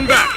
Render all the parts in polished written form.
Stand back!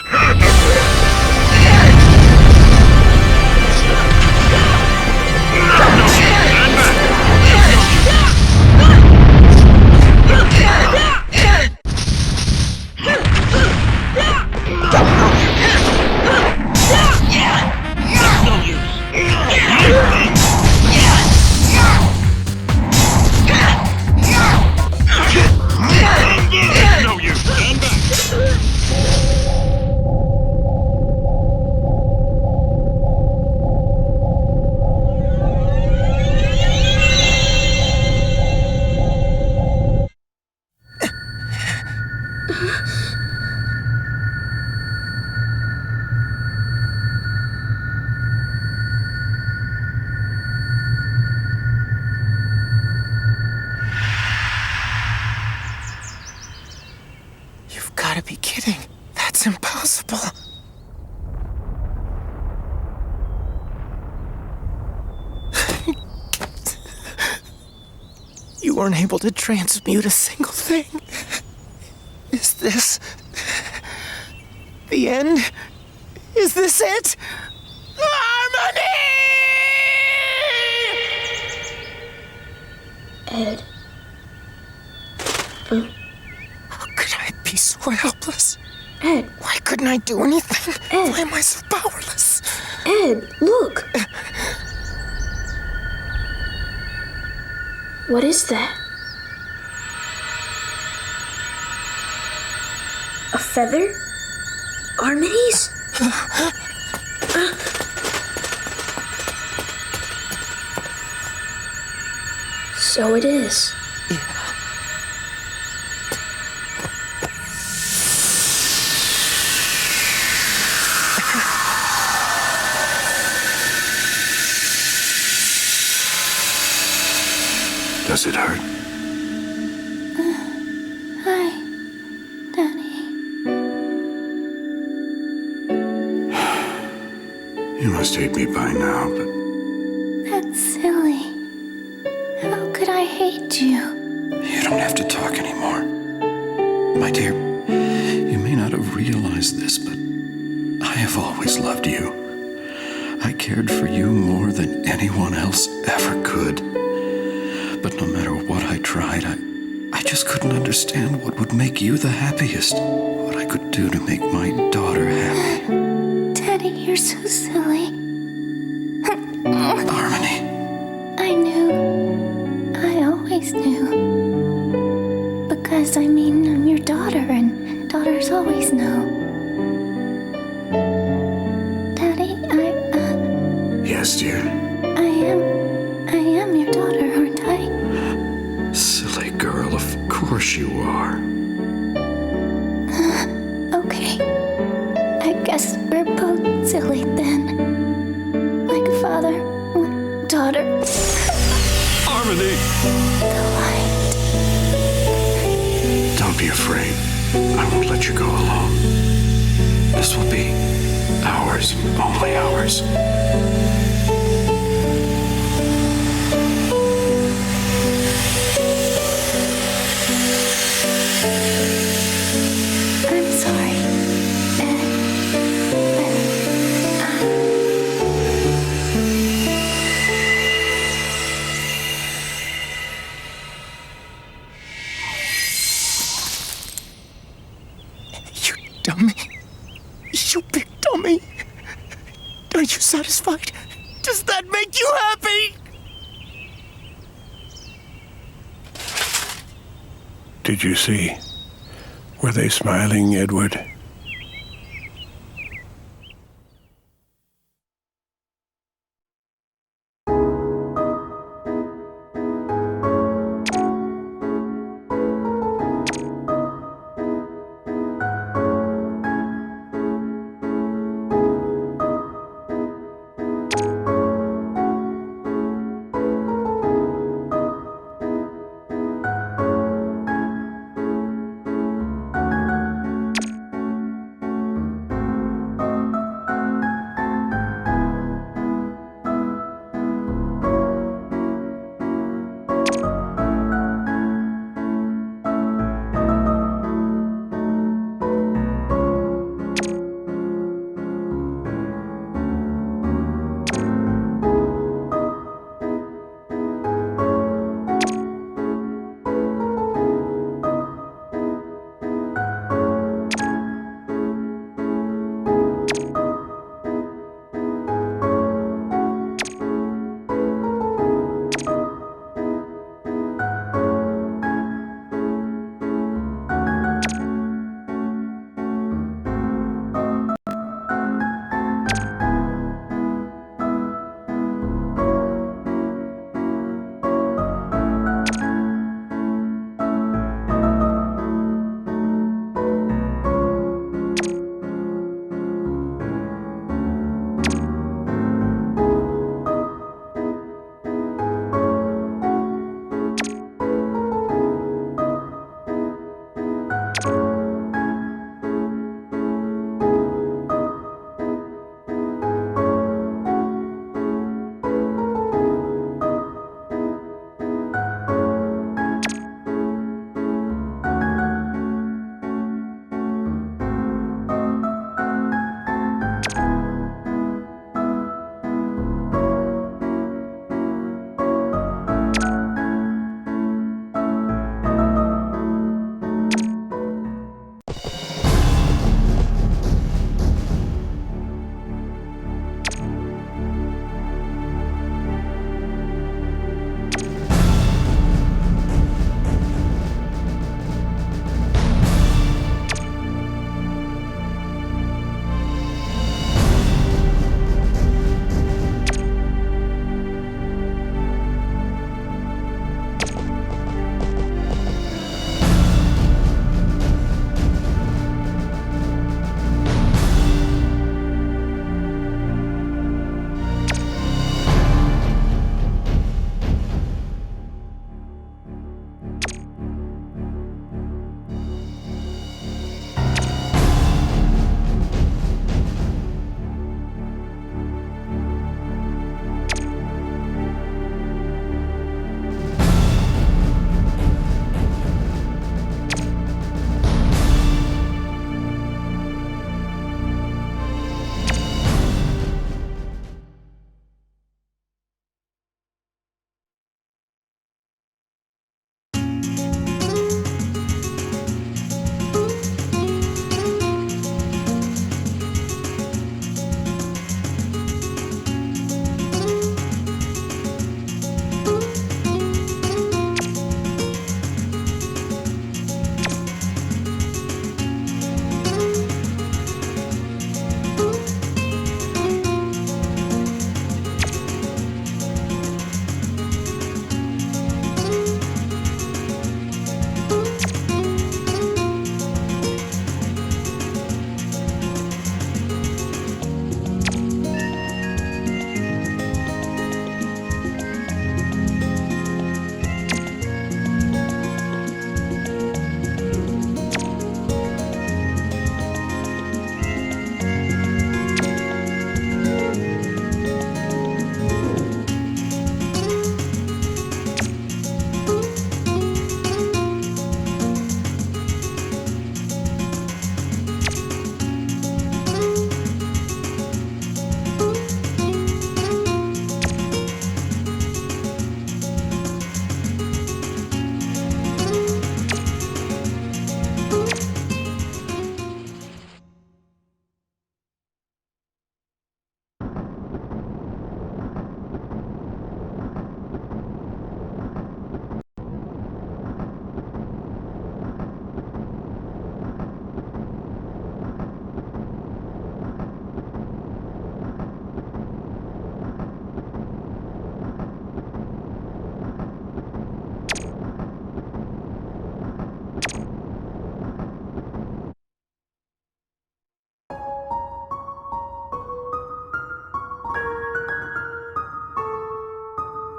You've got to be kidding. That's impossible. You weren't able to transmute a single thing. Is this the end? Is this it? Harmony! Ed. How could I be so helpless? Ed. Why couldn't I do anything? Ed. Why am I so powerless? Ed, look. What is that? A feather? Armides? So it is. Yeah. Does it hurt? Hi, Daddy. You must hate me by now, but That's silly. How could I hate you? you don't have to talk anymore. My dear, you may not have realized this, but I have always loved you. I cared for you more than anyone else ever could. But no matter what I tried, I just couldn't understand what would make you the happiest. What I could do to make my daughter happy. Daddy, you're so silly. Harmony. I knew. I always knew. Because, I'm your daughter, and daughters always know. Daddy, Yes, dear. I am your daughter, aren't I? Silly girl, of course you are. Okay. I guess we're both silly then. Like father, daughter. Harmony! The light. Don't be afraid. I won't let you go alone. This will be ours, only ours. I'm sorry. You dummy. You big dummy. Are you satisfied? Does that make you happy? Did you see? Were they smiling, Edward?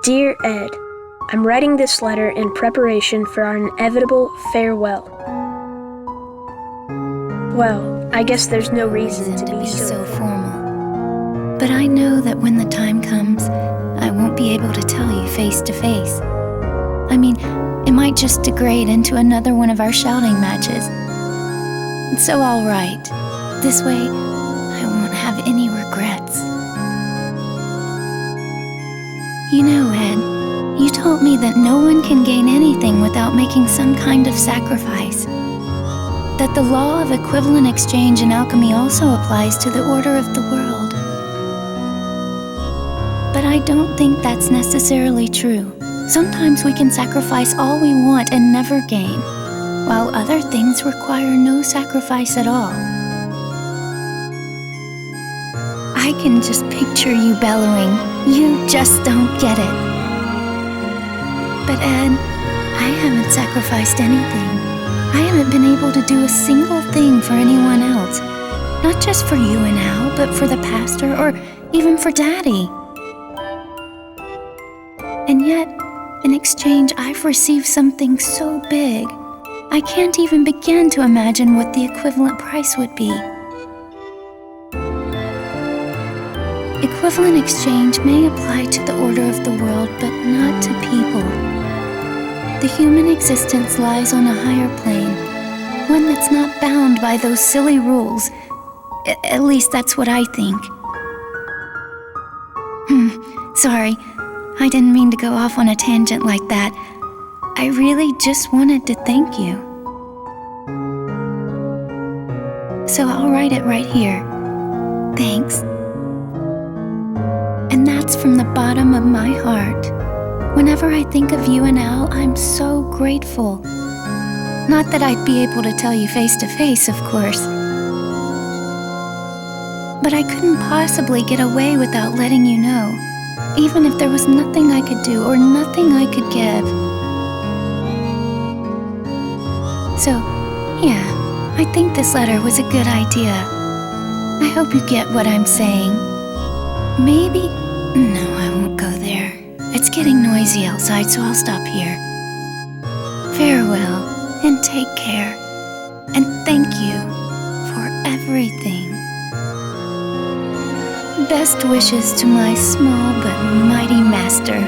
Dear Ed, I'm writing this letter in preparation for our inevitable farewell. Well, I guess there's no reason to be so formal. But I know that when the time comes, I won't be able to tell you face to face. I mean, it might just degrade into another one of our shouting matches. So I'll write. This way, I won't have any regrets. You know, Ed, you told me that no one can gain anything without making some kind of sacrifice. That the law of equivalent exchange in alchemy also applies to the order of the world. But I don't think that's necessarily true. Sometimes we can sacrifice all we want and never gain, while other things require no sacrifice at all. I can just picture you bellowing, "You just don't get it." But Ed, I haven't sacrificed anything. I haven't been able to do a single thing for anyone else. Not just for you and Al, but for the pastor or even for Daddy. And yet, in exchange, I've received something so big, I can't even begin to imagine what the equivalent price would be. Equivalent exchange may apply to the order of the world, but not to people. The human existence lies on a higher plane, one that's not bound by those silly rules. At least that's what I think. Sorry, I didn't mean to go off on a tangent like that. I really just wanted to thank you. So I'll write it right here. Thanks. And that's from the bottom of my heart. Whenever I think of you and Al, I'm so grateful. Not that I'd be able to tell you face to face, of course. But I couldn't possibly get away without letting you know, even if there was nothing I could do or nothing I could give. So, yeah, I think this letter was a good idea. I hope you get what I'm saying. Maybe... No, I won't go there. It's getting noisy outside, so I'll stop here. Farewell, and take care. And thank you for everything. Best wishes to my small but mighty master.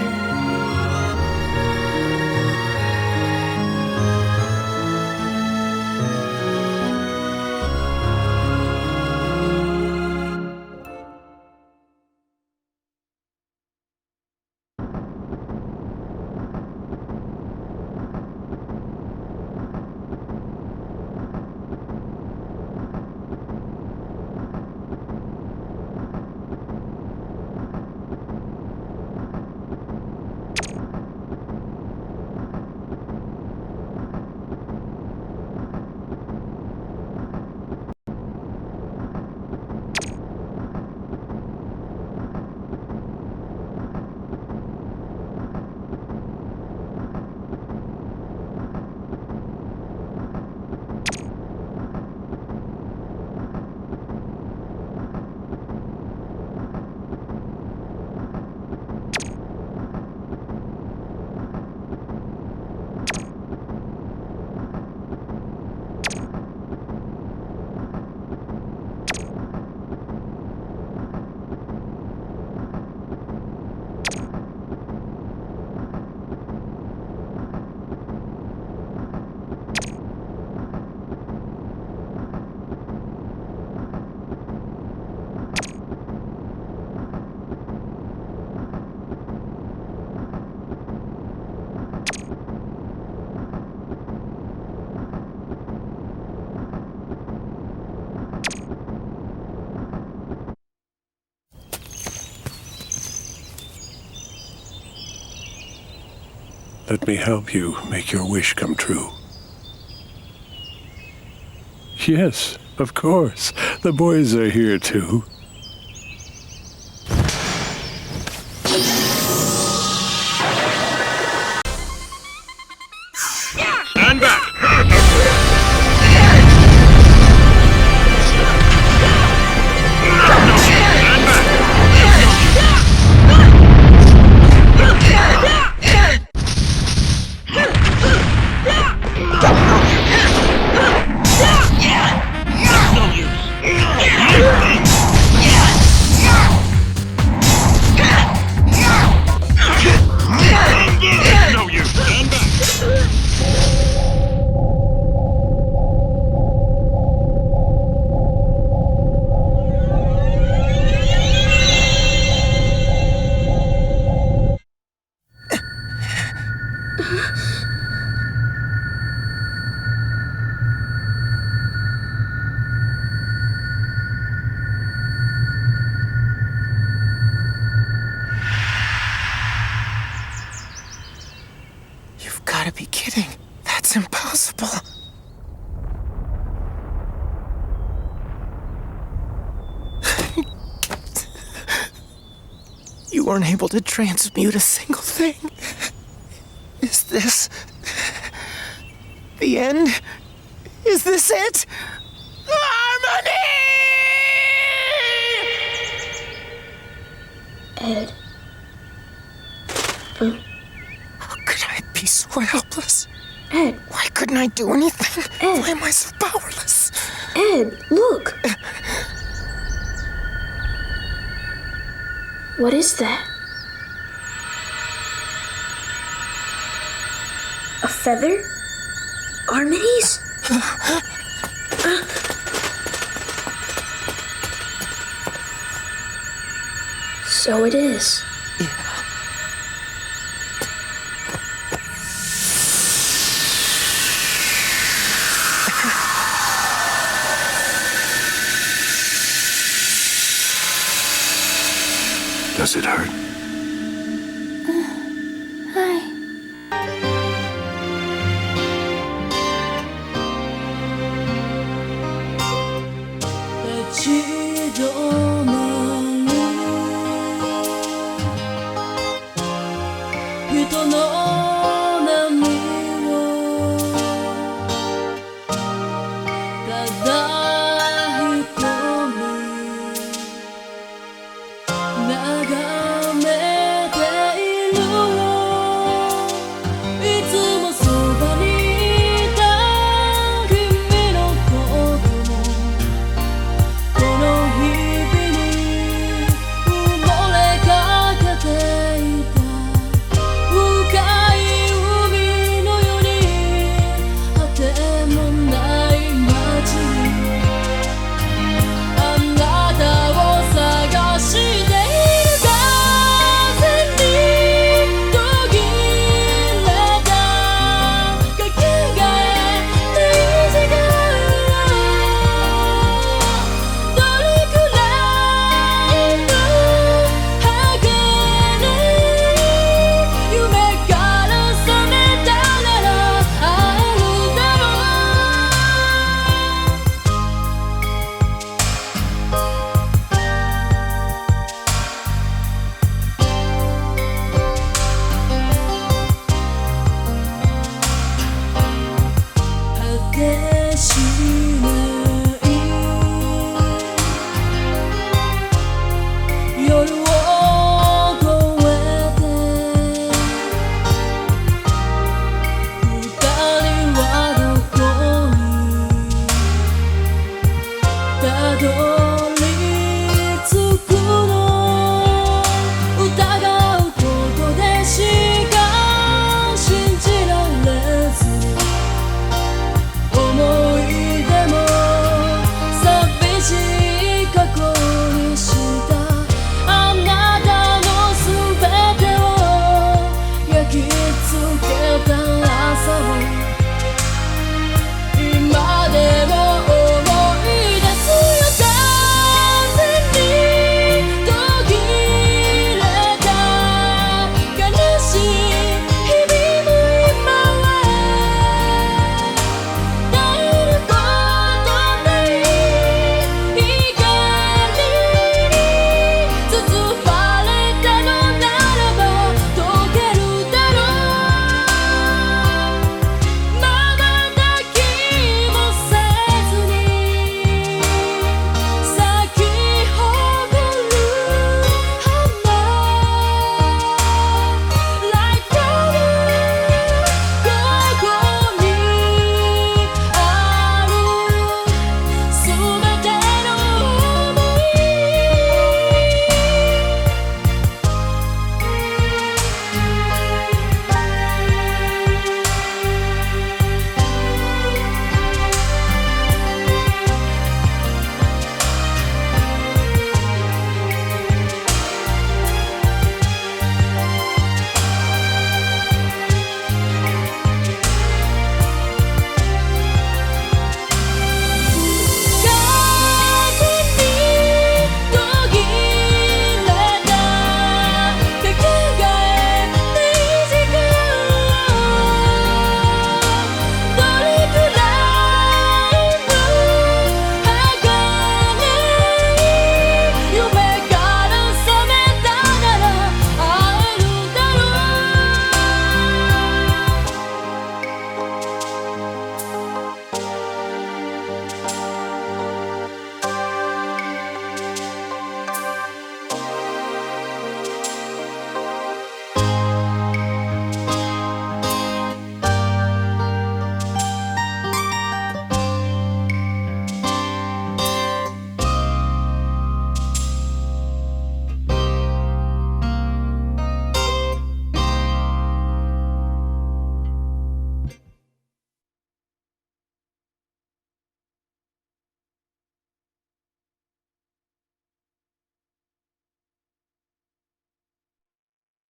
Let me help you make your wish come true. Yes, of course. The boys are here too. Stand back! Stand back! you weren't able to transmute a single thing. Is this the end? Is this it? Harmony! Ed. How could I be so helpless? Ed. Why couldn't I do anything? Ed. Why am I so powerless? Ed, look! What is that? A feather? Armides? So it is. Does it hurt? Hi.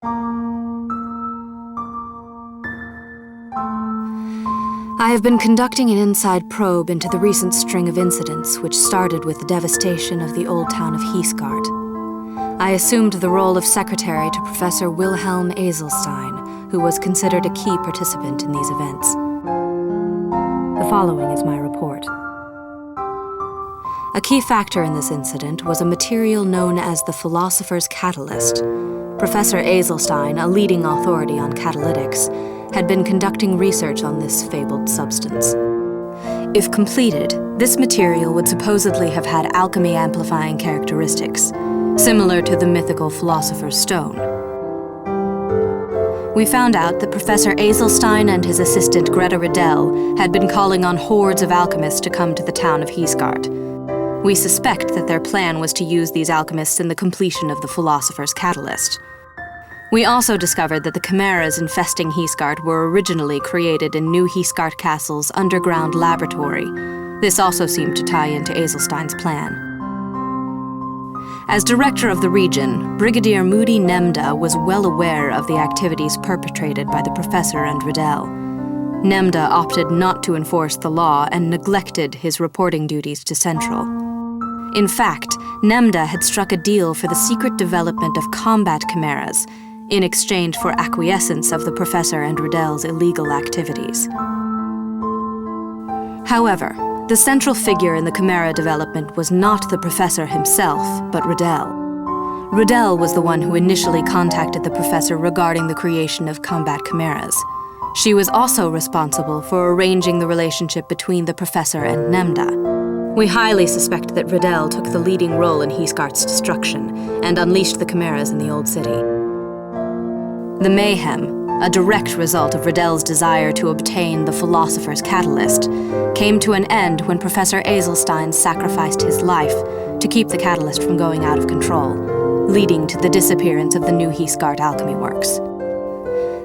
I have been conducting an inside probe into the recent string of incidents which started with the devastation of the old town of Heesgard. I assumed the role of secretary to Professor Wilhelm Eselstein, who was considered a key participant in these events. The following is my report. A key factor in this incident was a material known as the Philosopher's Catalyst. Professor Eselstein, a leading authority on catalytics, had been conducting research on this fabled substance. If completed, this material would supposedly have had alchemy-amplifying characteristics, similar to the mythical Philosopher's Stone. We found out that Professor Eselstein and his assistant Greta Riddell had been calling on hordes of alchemists to come to the town of Heesgard. We suspect that their plan was to use these alchemists in the completion of the Philosopher's Catalyst. We also discovered that the chimeras infesting Heesgard were originally created in New Heesgard Castle's underground laboratory. This also seemed to tie into Eselstein's plan. As director of the region, Brigadier Moody Nemda was well aware of the activities perpetrated by the professor and Riddell. Nemda opted not to enforce the law and neglected his reporting duties to Central. In fact, Nemda had struck a deal for the secret development of combat chimeras in exchange for acquiescence of the professor and Riddell's illegal activities. However, the central figure in the chimera development was not the professor himself, but Riddell. Riddell was the one who initially contacted the professor regarding the creation of combat chimeras. She was also responsible for arranging the relationship between the professor and Nemda. We highly suspect that Riddell took the leading role in Heesgard's destruction and unleashed the chimeras in the Old City. The mayhem, a direct result of Riddell's desire to obtain the Philosopher's Catalyst, came to an end when Professor Eselstein sacrificed his life to keep the catalyst from going out of control, leading to the disappearance of the New Heesgard Alchemy Works.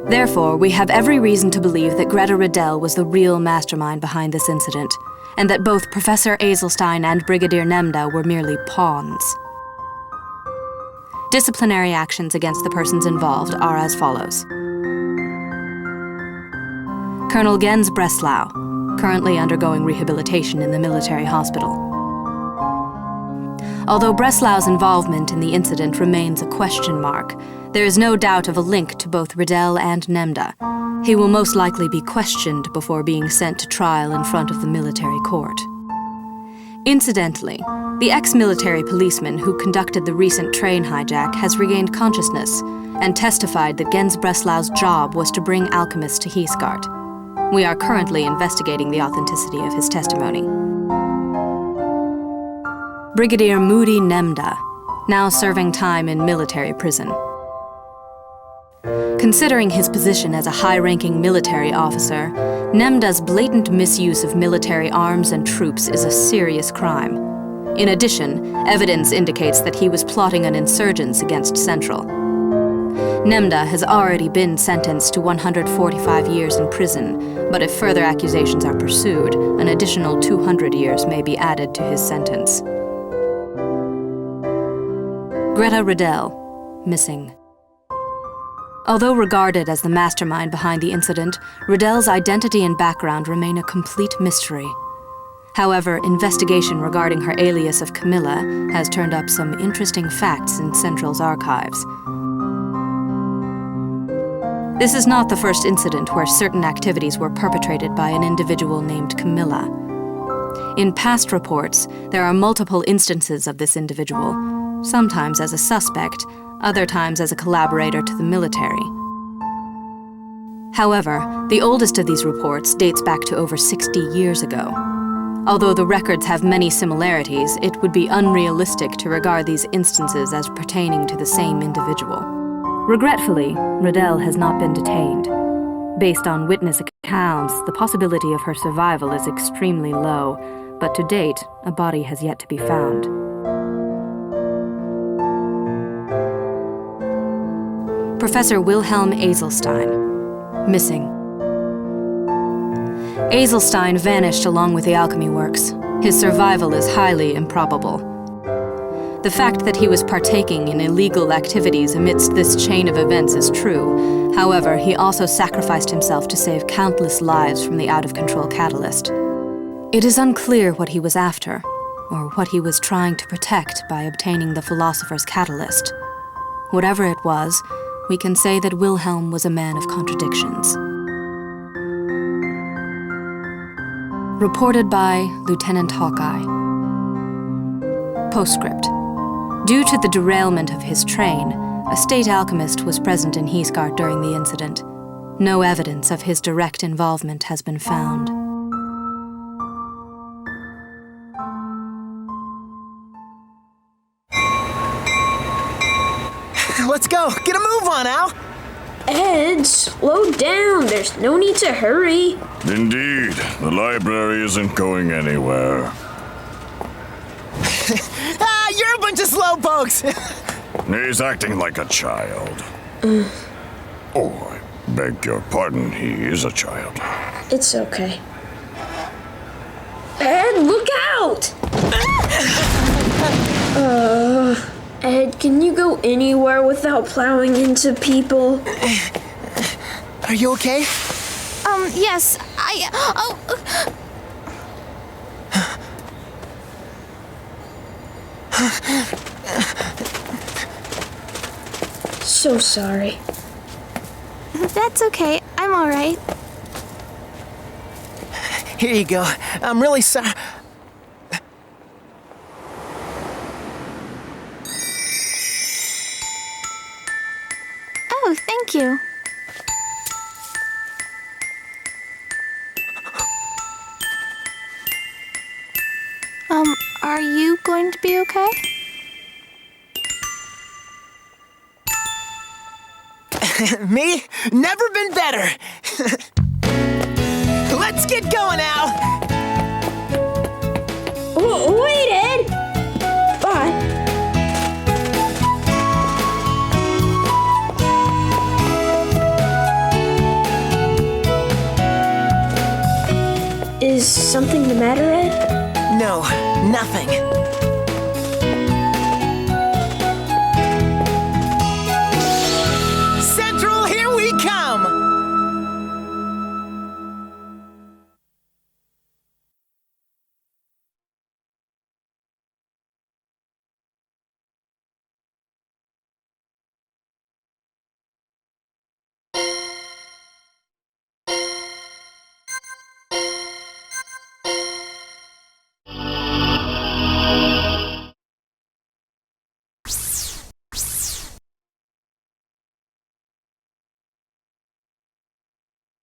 Therefore, we have every reason to believe that Greta Riddell was the real mastermind behind this incident, and that both Professor Eselstein and Brigadier Nemda were merely pawns. Disciplinary actions against the persons involved are as follows. Colonel Gens Breslau, currently undergoing rehabilitation in the military hospital. Although Breslau's involvement in the incident remains a question mark, there is no doubt of a link to both Riddell and Nemda. He will most likely be questioned before being sent to trial in front of the military court. Incidentally, the ex-military policeman who conducted the recent train hijack has regained consciousness and testified that Gens Breslau's job was to bring alchemists to Heesgard. We are currently investigating the authenticity of his testimony. Brigadier Moody Nemda, now serving time in military prison. Considering his position as a high-ranking military officer, Nemda's blatant misuse of military arms and troops is a serious crime. In addition, evidence indicates that he was plotting an insurgence against Central. Nemda has already been sentenced to 145 years in prison, but if further accusations are pursued, an additional 200 years may be added to his sentence. Greta Riddell, missing. Although regarded as the mastermind behind the incident, Riddell's identity and background remain a complete mystery. However, investigation regarding her alias of Camilla has turned up some interesting facts in Central's archives. This is not the first incident where certain activities were perpetrated by an individual named Camilla. In past reports, there are multiple instances of this individual, sometimes as a suspect, other times as a collaborator to the military. However, the oldest of these reports dates back to over 60 years ago. Although the records have many similarities, it would be unrealistic to regard these instances as pertaining to the same individual. Regretfully, Riddell has not been detained. Based on witness accounts, the possibility of her survival is extremely low, but to date, a body has yet to be found. Professor Wilhelm Eselstein, missing. Eselstein vanished along with the alchemy works. His survival is highly improbable. The fact that he was partaking in illegal activities amidst this chain of events is true. However, he also sacrificed himself to save countless lives from the out-of-control catalyst. It is unclear what he was after, or what he was trying to protect by obtaining the philosopher's catalyst. Whatever it was, we can say that Wilhelm was a man of contradictions. Reported by Lieutenant Hawkeye. Postscript. Due to the derailment of his train, a state alchemist was present in Heathgard during the incident. No evidence of his direct involvement has been found. Let's go. Get a move on, Al. Ed, slow down. There's no need to hurry. Indeed, the library isn't going anywhere. You're a bunch of slowpokes. He's acting like a child. Oh, I beg your pardon, he is a child. It's okay. Ed, look out! Ed, can you go anywhere without plowing into people? Are you okay? Yes, So sorry. That's okay. I'm all right. Here you go. I'm really sorry. Oh, thank you. Are you going to be okay? Me? Never been better. Let's get going, Al. Oh, wait, Ed! Bye. Is something the matter, Ed? No, nothing.